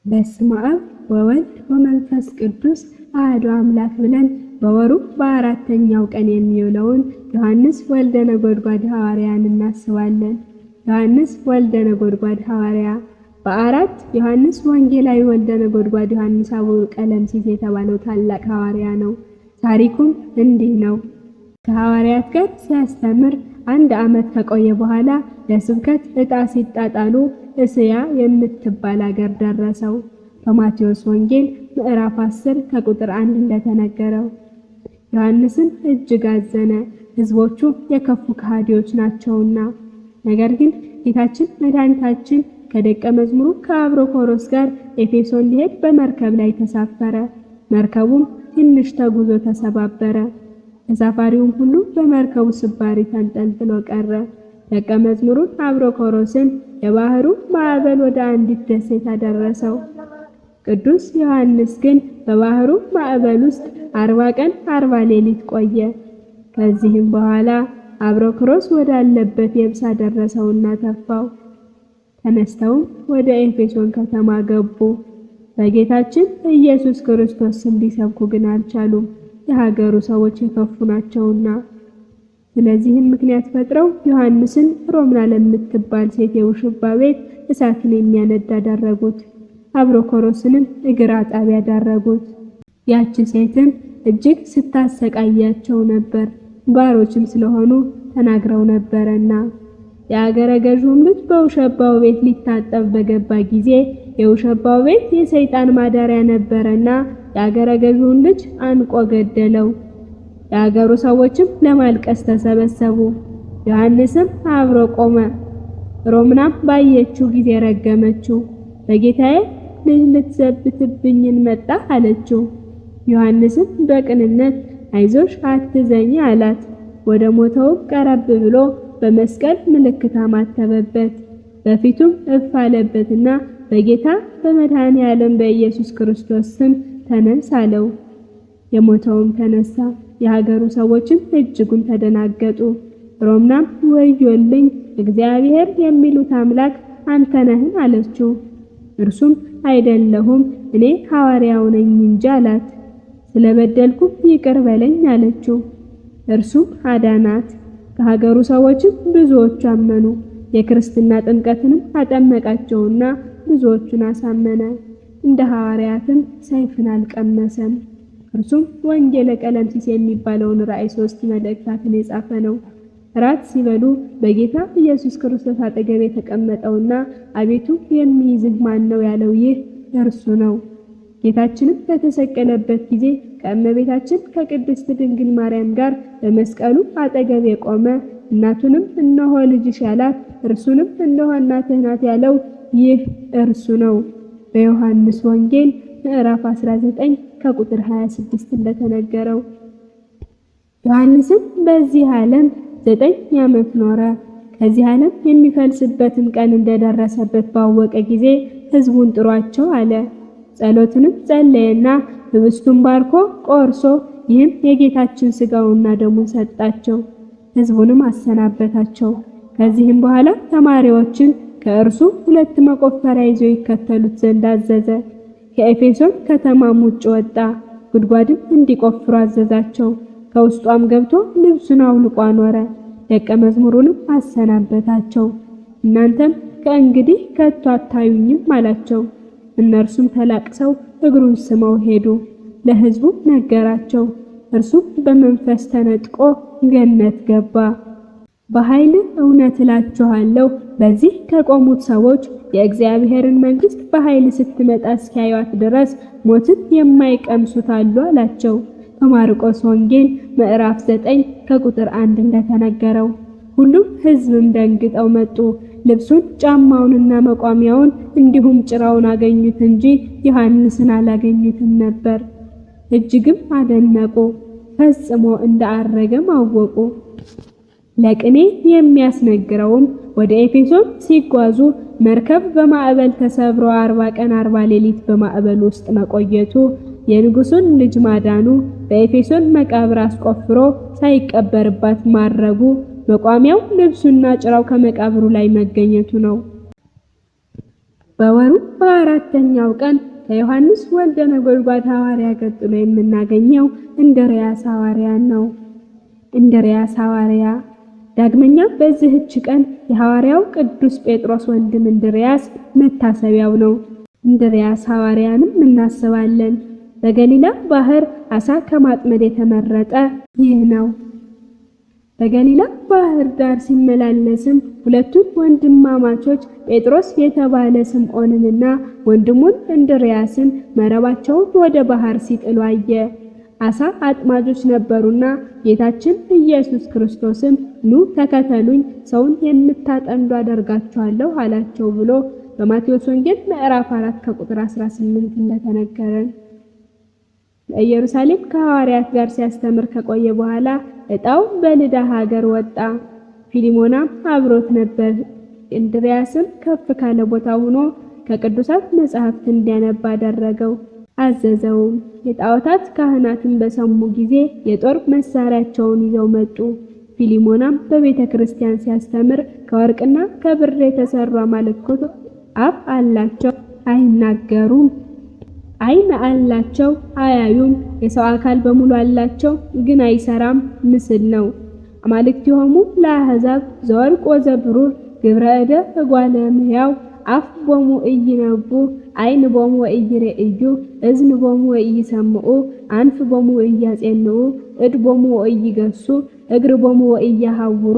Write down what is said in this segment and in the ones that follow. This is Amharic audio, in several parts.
በስመ አብ ወወልድ ወመንፈስ ቅዱስ አሐዱ አምላክ ብለን በወሩ በአራተኛው ቀን የሚውለውን ዮሐንስ ወልደ ነጎድጓድ ሐዋርያን እናስባለን። ዮሐንስ ወልደ ነጎድጓድ ሐዋርያ በአራት ዮሐንስ ወንጌላዊ ወልደ ነጎድጓድ ዮሐንስ አቡነ ቀለምሲስ የተባለው ታላቅ ሐዋርያ ነው። ታሪኩም እንዲህ ነው። ከሐዋርያት ጋር ሲያስተምር 1 ዓመት ከቆየ በኋላ ለስብከት ዕጣ ሲጣጣሉ እስያ የምትባል አገር ደረሰው። በማቴዎስ ወንጌል ምዕራፍ 10 ከቁጥር 1 እንደተነገረው ዮሐንስን እጅግ አዘነ፣ ሕዝቦቹ የከፉ ከሃዲዎች ናቸውና። ነገር ግን ጌታችን መድኃኒታችን ከደቀ መዝሙሩ ከአብሮኮሮስ ጋር ኤፌሶን ሊሄድ በመርከብ ላይ ተሳፈረ። መርከቡም ትንሽ ተጉዞ ተሰባበረ። ተሳፋሪውም ሁሉ በመርከቡ ስባሪ ተንጠልጥሎ ቀረ። ደቀ መዝሙሩን አብሮኮሮስን የባህሩ ማዕበል ወደ አንዲት ደሴት አደረሰው። ቅዱስ ዮሐንስ ግን በባህሩ ማዕበል ውስጥ 40 ቀን 40 ሌሊት ቆየ። ከዚህም በኋላ አብሮኮሮስ ወዳለበት የብስ አደረሰውና ተፋው። ተነስተውም ወደ ኤፌሶን ከተማ ገቡ። በጌታችን ኢየሱስ ክርስቶስ ስም ሊሰብኩ ግን አልቻሉም፣ የሀገሩ ሰዎች የከፉ ናቸውና። ስለዚህም ምክንያት ፈጥረው ዮሐንስን ሮምና ለምትባል ሴት የውሽባ ቤት እሳትን የሚያነድ አደረጉት። አብሮኮሮስንም እግር አጣቢ ያደረጉት። ያቺ ሴትም እጅግ ስታሰቃያቸው ነበር፣ ባሮችም ስለሆኑ ተናግረው ነበረና። የአገረ ገዡም ልጅ በውሸባው ቤት ሊታጠብ በገባ ጊዜ የውሸባው ቤት የሰይጣን ማደሪያ ነበረና የአገረ ገዡን ልጅ አንቆ ገደለው። የአገሩ ሰዎችም ለማልቀስ ተሰበሰቡ። ዮሐንስም አብሮ ቆመ። ሮምናም ባየችው ጊዜ ረገመችው። በጌታዬ ልጅ ልትዘብትብኝን መጣ አለችው። ዮሐንስም በቅንነት አይዞሽ አትዘኝ አላት። ወደ ሞተው ቀረብ ብሎ በመስቀል ምልክት አማተበበት። በፊቱም እፍ አለበትና በጌታ በመድኃኔ ዓለም በኢየሱስ ክርስቶስ ስም ተነስ አለው። የሞተውም ተነሳ። የሀገሩ ሰዎችም እጅጉን ተደናገጡ። ሮምናም ወዮልኝ፣ እግዚአብሔር የሚሉት አምላክ አንተ ነህን አለችው። እርሱም አይደለሁም፣ እኔ ሐዋርያው ነኝ እንጂ አላት። ስለበደልኩ ይቅር በለኝ አለችው። እርሱም አዳናት። ከሀገሩ ሰዎችም ብዙዎቹ አመኑ። የክርስትና ጥምቀትንም አጠመቃቸውና ብዙዎቹን አሳመነ። እንደ ሐዋርያትም ሰይፍን አልቀመሰም። እርሱም ወንጌለ ቀለምሲስ የሚባለውን ራእይ 3 መልእክታትን የጻፈ ነው። ራት ሲበሉ በጌታ ኢየሱስ ክርስቶስ አጠገብ የተቀመጠውና አቤቱ የሚይዝህ ማን ነው ያለው ይህ እርሱ ነው። ጌታችንም በተሰቀለበት ጊዜ ከእመቤታችን ከቅድስት ድንግል ማርያም ጋር በመስቀሉ አጠገብ የቆመ እናቱንም እነሆ ልጅሽ ያላት እርሱንም እነሆ እናትህ ናት ያለው ይህ እርሱ ነው። በዮሐንስ ወንጌል ምዕራፍ 19 ከቁጥር 26 እንደተነገረው። ዮሐንስም በዚህ ዓለም 9 ዓመት ኖረ። ከዚህ ዓለም የሚፈልስበትም ቀን እንደደረሰበት ባወቀ ጊዜ ሕዝቡን ጥሯቸው አለ። ጸሎትንም ጸለየና ህብስቱን ባርኮ ቆርሶ ይህም የጌታችን ሥጋውና ደሙን ሰጣቸው። ሕዝቡንም አሰናበታቸው። ከዚህም በኋላ ተማሪዎችን ከእርሱ 2 መቆፈሪያ ይዘው ይከተሉት ዘንድ አዘዘ። ከኤፌሶን ከተማም ውጭ ወጣ። ጉድጓድም እንዲቆፍሩ አዘዛቸው። ከውስጧም ገብቶ ልብሱን አውልቆ አኖረ። ደቀ መዝሙሩንም አሰናበታቸው። እናንተም ከእንግዲህ ከቶ አታዩኝም አላቸው። እነርሱም ተላቅሰው እግሩን ስመው ሄዱ። ለሕዝቡ ነገራቸው። እርሱም በመንፈስ ተነጥቆ ገነት ገባ። በኃይል እውነት እላችኋለሁ በዚህ ከቆሙት ሰዎች የእግዚአብሔርን መንግሥት በኃይል ስትመጣ እስኪያዩት ድረስ ሞትን የማይቀምሱት አሉ አላቸው። በማርቆስ ወንጌል ምዕራፍ 9 ከቁጥር 1 እንደተነገረው። ሁሉም ሕዝብም ደንግጠው መጡ። ልብሱን ጫማውንና መቋሚያውን እንዲሁም ጭራውን አገኙት እንጂ ዮሐንስን አላገኙትም ነበር። እጅግም አደነቁ፣ ፈጽሞ እንዳአረገም አወቁ። ለቅኔ የሚያስነግረውም ወደ ኤፌሶን ሲጓዙ መርከብ በማዕበል ተሰብሮ 40 ቀን 40 ሌሊት በማዕበል ውስጥ መቆየቱ፣ የንጉሱን ልጅ ማዳኑ፣ በኤፌሶን መቃብር አስቆፍሮ ሳይቀበርባት ማረጉ፣ መቋሚያው ልብሱና ጭራው ከመቃብሩ ላይ መገኘቱ ነው። በወሩ በአራተኛው ቀን ከዮሐንስ ወልደ ነጎድጓድ ሐዋርያ ቀጥሎ የምናገኘው እንድርያስ ሐዋርያ ነው። እንድርያስ ሐዋርያ ዳግመኛ በዚህች ቀን የሐዋርያው ቅዱስ ጴጥሮስ ወንድም እንድርያስ መታሰቢያው ነው። እንድርያስ ሐዋርያንም እናስባለን። በገሊላ ባህር አሳ ከማጥመድ የተመረጠ ይህ ነው። በገሊላ ባህር ዳር ሲመላለስም ሁለቱን ወንድማማቾች ጴጥሮስ የተባለ ስምዖንንና ወንድሙን እንድርያስን መረባቸውን ወደ ባህር ሲጥሉ አየ። አሳ አጥማጆች ነበሩና ጌታችን ኢየሱስ ክርስቶስም ኑ ተከተሉኝ፣ ሰውን የምታጠምዱ አደርጋችኋለሁ አላቸው ብሎ በማቴዎስ ወንጌል ምዕራፍ 4 ከቁጥር 18 እንደተነገረን በኢየሩሳሌም ከሐዋርያት ጋር ሲያስተምር ከቆየ በኋላ ዕጣው በልዳ ሀገር ወጣ። ፊሊሞናም አብሮት ነበር። እንድርያስም ከፍ ካለ ቦታ ሆኖ ከቅዱሳት መጻሕፍት እንዲያነብ አደረገው፣ አዘዘውም። የጣዖታት ካህናትን በሰሙ ጊዜ የጦር መሳሪያቸውን ይዘው መጡ። ፊሊሞናም በቤተ ክርስቲያን ሲያስተምር ከወርቅና ከብር የተሰሩ አማልክት አፍ አላቸው፣ አይናገሩም፣ ዓይን አላቸው፣ አያዩም፣ የሰው አካል በሙሉ አላቸው፣ ግን አይሰራም፣ ምስል ነው። አማልክቲሆሙ ለአሕዛብ ዘወርቅ ወዘብሩር ግብረ እደ እጓለ እመሕያው አፍ ቦሙ ኢይነቡ ዓይን ቦሙ ኢይሬእዩ እዝን ቦሙ ኢይሰምዑ አንፍ ቦሙ ኢያጼንዑ እድ ቦሙ ኢይገሱ እግር ቦሙ ኢያሐውሩ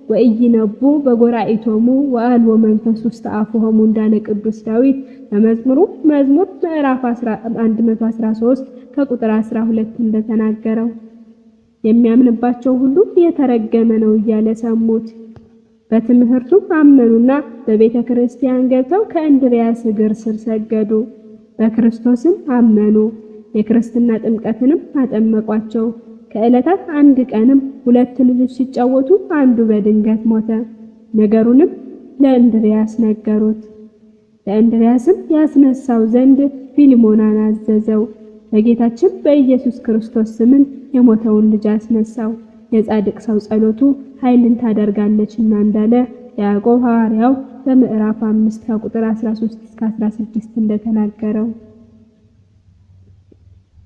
ወኢይነቡ በጎራኢቶሙ ወአልቦ መንፈስ ውስተ አፍሆሙ እንዳለ ቅዱስ ዳዊት በመዝሙር ምዕራፍ 113 ከቁጥር 12 እንደተናገረው የሚያምንባቸው ሁሉ የተረገመ ነው እያለ ሰሙት። በትምህርቱ አመኑና በቤተ ክርስቲያን ገብተው ከእንድርያስ እግር ስር ሰገዱ። በክርስቶስም አመኑ። የክርስትና ጥምቀትንም አጠመቋቸው። ከዕለታት አንድ ቀንም ሁለት ልጆች ሲጫወቱ አንዱ በድንገት ሞተ። ነገሩንም ለእንድርያስ ነገሩት። ለእንድርያስም ያስነሳው ዘንድ ፊሊሞናን አዘዘው። በጌታችን በኢየሱስ ክርስቶስ ስምን የሞተውን ልጅ አስነሳው። የጻድቅ ሰው ጸሎቱ ኃይልን ታደርጋለችና እንዳለ ያዕቆብ ሐዋርያው በምዕራፍ 5 ከቁጥር 13 እስከ 16 እንደተናገረው።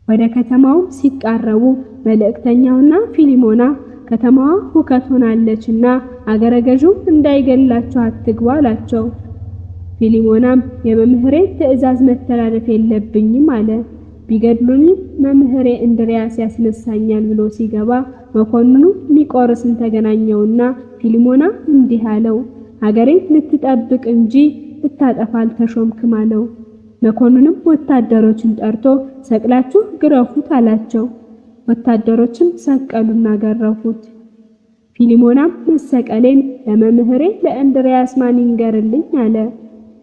ወደ ከተማው ሲቃረቡ መልእክተኛውና ፊሊሞና ከተማዋ ሁከት ሆናለችና አገረ ገዡ እንዳይገላችሁ አትግቡ አላቸው። ፊሊሞናም የመምህሬ ትእዛዝ መተላለፍ የለብኝም አለ። ቢገድሉኝም መምህሬ እንድርያስ ያስነሳኛል ብሎ ሲገባ መኮንኑ ኒቆርስን ተገናኘውና ፊሊሞና እንዲህ አለው፣ ሀገሬን ልትጠብቅ እንጂ ልታጠፋ አልተሾምክም አለው። መኮንኑም ወታደሮችን ጠርቶ ሰቅላችሁ ግረፉት አላቸው። ወታደሮችም ሰቀሉና ገረፉት። ፊሊሞናም መሰቀሌን ለመምህሬ ለእንድርያስ ማን ይንገርልኝ አለ።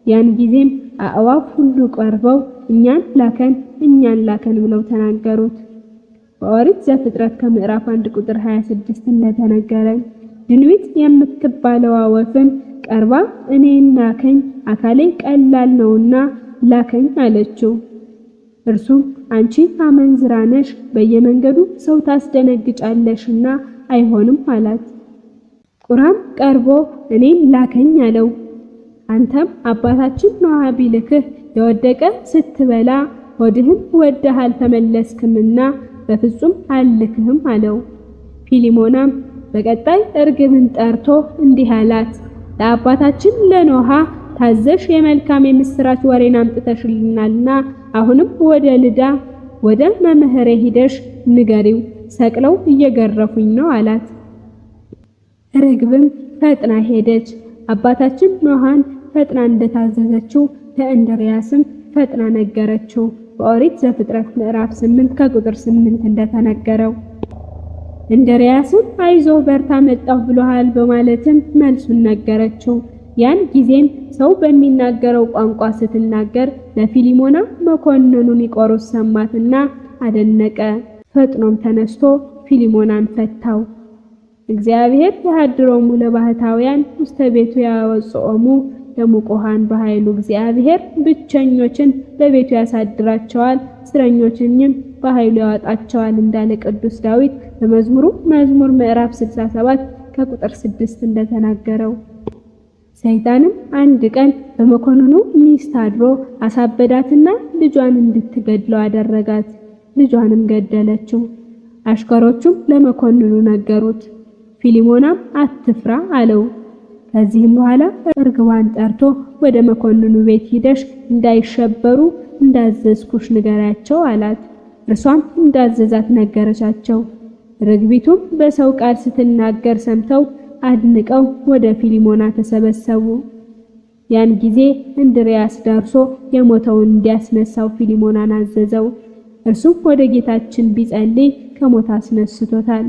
ያን ጊዜም አእዋፍ ሁሉ ቀርበው እኛን ላከን ብለው ተናገሩት። በኦሪት ዘፍጥረት ከምዕራፍ 1 ቁጥር 26 እንደተነገረን ድንዊት የምትባለው ወፍም ቀርባ እኔን ላከኝ፣ አካሌ ቀላል ነውና ላከኝ አለችው። እርሱም አንቺ አመንዝራ ነሽ፣ በየመንገዱ ሰው ታስደነግጫለሽና አይሆንም አላት። ቁራም ቀርቦ እኔን ላከኝ አለው። አንተም አባታችን ኖህ ቢልክህ የወደቀ ስትበላ ሆድህን ወደህ አልተመለስክምና በፍጹም አልልክህም አለው። ፊሊሞናም በቀጣይ እርግብን ጠርቶ እንዲህ አላት፣ ለአባታችን ለኖህ ታዘሽ የመልካም የምስራች ወሬን አምጥተሽልናልና አሁንም ወደ ልዳ ወደ መምህሬ ሂደሽ ንገሪው፣ ሰቅለው እየገረፉኝ ነው አላት። ርግብም ፈጥና ሄደች። አባታችን ኖሃን ፈጥና እንደታዘዘችው ለእንድርያስም ፈጥና ነገረችው። በኦሪት ዘፍጥረት ምዕራፍ 8 ከቁጥር 8 እንደተነገረው እንድርያስም አይዞህ በርታ መጣሁ ብሎሃል በማለትም መልሱን ነገረችው። ያን ጊዜም ሰው በሚናገረው ቋንቋ ስትናገር ለፊሊሞና መኮንኑ ኒቆሮስ ሰማትና አደነቀ። ፈጥኖም ተነስቶ ፊሊሞናን ፈታው። እግዚአብሔር ያድሮሙ ለባህታውያን ውስተ ቤቱ ያወጽኦሙ ለሙቆሃን በኃይሉ እግዚአብሔር ብቸኞችን በቤቱ ያሳድራቸዋል፣ እስረኞችንም በኃይሉ ያወጣቸዋል እንዳለ ቅዱስ ዳዊት በመዝሙር ምዕራፍ 67 ከቁጥር 6 እንደተናገረው። ሰይጣንም አንድ ቀን በመኮንኑ ሚስት አድሮ አሳበዳትና ልጇን እንድትገድለው አደረጋት። ልጇንም ገደለችው። አሽከሮቹም ለመኮንኑ ነገሩት። ፊሊሞናም አትፍራ አለው። ከዚህም በኋላ እርግቧን ጠርቶ ወደ መኮንኑ ቤት ሂደሽ እንዳይሸበሩ እንዳዘዝኩሽ ንገሪያቸው አላት። እርሷም እንዳዘዛት ነገረቻቸው። ርግቢቱም በሰው ቃል ስትናገር ሰምተው አድንቀው ወደ ፊሊሞና ተሰበሰቡ። ያን ጊዜ እንድርያስ ደርሶ የሞተውን እንዲያስነሳው ፊሊሞናን አዘዘው። እርሱም ወደ ጌታችን ቢጸልይ ከሞት አስነስቶታል።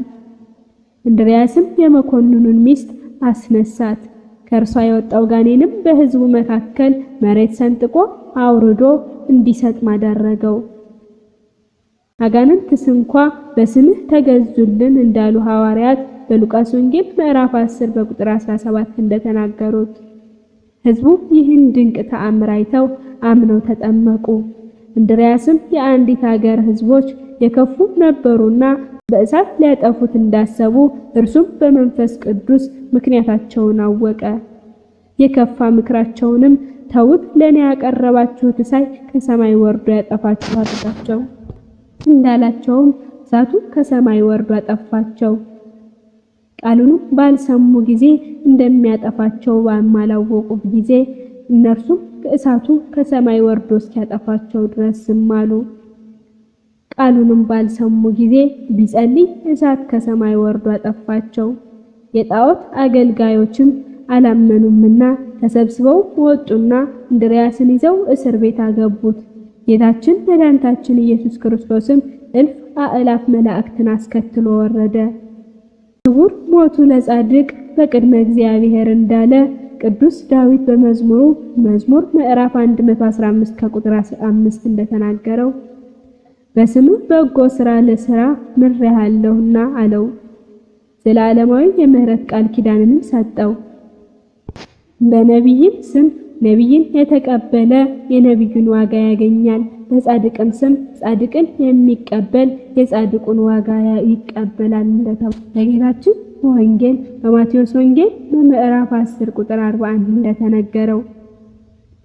እንድርያስም የመኮንኑን ሚስት አስነሳት። ከእርሷ የወጣው ጋኔንም በሕዝቡ መካከል መሬት ሰንጥቆ አውርዶ እንዲሰጥም አደረገው። አጋንንትስ እንኳ በስምህ ተገዙልን እንዳሉ ሐዋርያት በሉቃስ ወንጌል ምዕራፍ 10 በቁጥር 17 እንደተናገሩት ሕዝቡ ይህን ድንቅ ተአምር አይተው አምነው ተጠመቁ። እንድርያስም የአንዲት ሀገር ሕዝቦች የከፉ ነበሩና በእሳት ሊያጠፉት እንዳሰቡ እርሱም በመንፈስ ቅዱስ ምክንያታቸውን አወቀ። የከፋ ምክራቸውንም ተውት፣ ለኔ ያቀረባችሁት እሳት ከሰማይ ወርዶ ያጠፋችሁ አላቸው። እንዳላቸውም እሳቱ ከሰማይ ወርዶ አጠፋቸው። ቃሉንም ባልሰሙ ጊዜ እንደሚያጠፋቸው ባላወቁት ጊዜ እነርሱም እሳቱ ከሰማይ ወርዶ እስኪያጠፋቸው ድረስ ዝም አሉ። ቃሉንም ባልሰሙ ጊዜ ቢጸልይ እሳት ከሰማይ ወርዶ አጠፋቸው። የጣዖት አገልጋዮችም አላመኑምና ተሰብስበው ወጡና እንድርያስን ይዘው እስር ቤት አገቡት። ጌታችን መድኃኒታችን ኢየሱስ ክርስቶስም እልፍ አእላፍ መላእክትን አስከትሎ ወረደ። ክቡር ሞቱ ለጻድቅ በቅድመ እግዚአብሔር እንዳለ ቅዱስ ዳዊት በመዝሙሩ መዝሙር ምዕራፍ 115 ከቁጥር 5 እንደተናገረው በስሙ በጎ ሥራ ለሥራ ምሬሃለሁና አለው። ዘላለማዊ የምህረት ቃል ኪዳንንም ሰጠው። በነቢይም ስም ነቢይን የተቀበለ የነቢዩን ዋጋ ያገኛል። በጻድቅም ስም ጻድቅን የሚቀበል የጻድቁን ዋጋ ይቀበላል እንደተባለ በጌታችን ወንጌል በማቴዎስ ወንጌል በምዕራፍ 10 ቁጥር 41 እንደተነገረው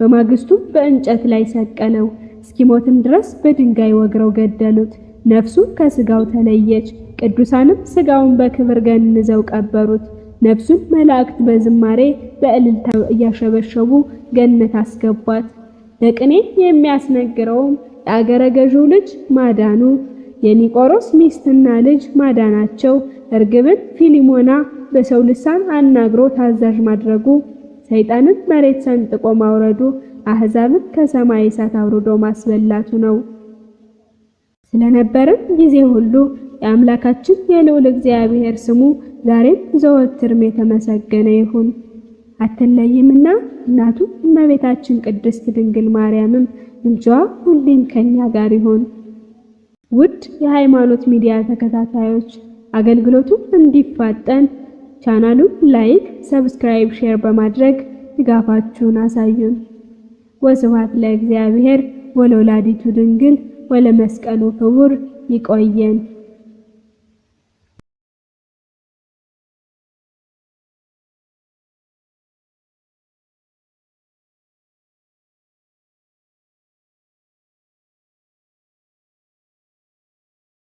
በማግስቱ በእንጨት ላይ ሰቀለው። እስኪሞትም ድረስ በድንጋይ ወግረው ገደሉት። ነፍሱ ከስጋው ተለየች። ቅዱሳንም ስጋውን በክብር ገንዘው ቀበሩት። ነፍሱን መላእክት በዝማሬ በእልልታ እያሸበሸቡ ገነት አስገቧት። ለቅኔ የሚያስነግረውም የአገረ ገዢው ልጅ ማዳኑ፣ የኒቆሮስ ሚስትና ልጅ ማዳናቸው፣ እርግብን ፊሊሞና በሰው ልሳን አናግሮ ታዛዥ ማድረጉ፣ ሰይጣንን መሬት ሰንጥቆ ማውረዱ፣ አሕዛብን ከሰማይ እሳት አውርዶ ማስበላቱ ነው። ስለነበረን ጊዜ ሁሉ የአምላካችን የልዑል እግዚአብሔር ስሙ ዛሬም ዘወትርም የተመሰገነ ይሁን። አትለይምና እናቱ እመቤታችን ቅድስት ድንግል ማርያምም ምልጃዋ ሁሌም ከኛ ጋር ይሁን። ውድ የሃይማኖት ሚዲያ ተከታታዮች አገልግሎቱ እንዲፋጠን ቻናሉን ላይክ፣ ሰብስክራይብ፣ ሼር በማድረግ ድጋፋችሁን አሳዩን። ወስብሐት ለእግዚአብሔር ወለወላዲቱ ድንግል ወለመስቀሉ ክቡር። ይቆየን።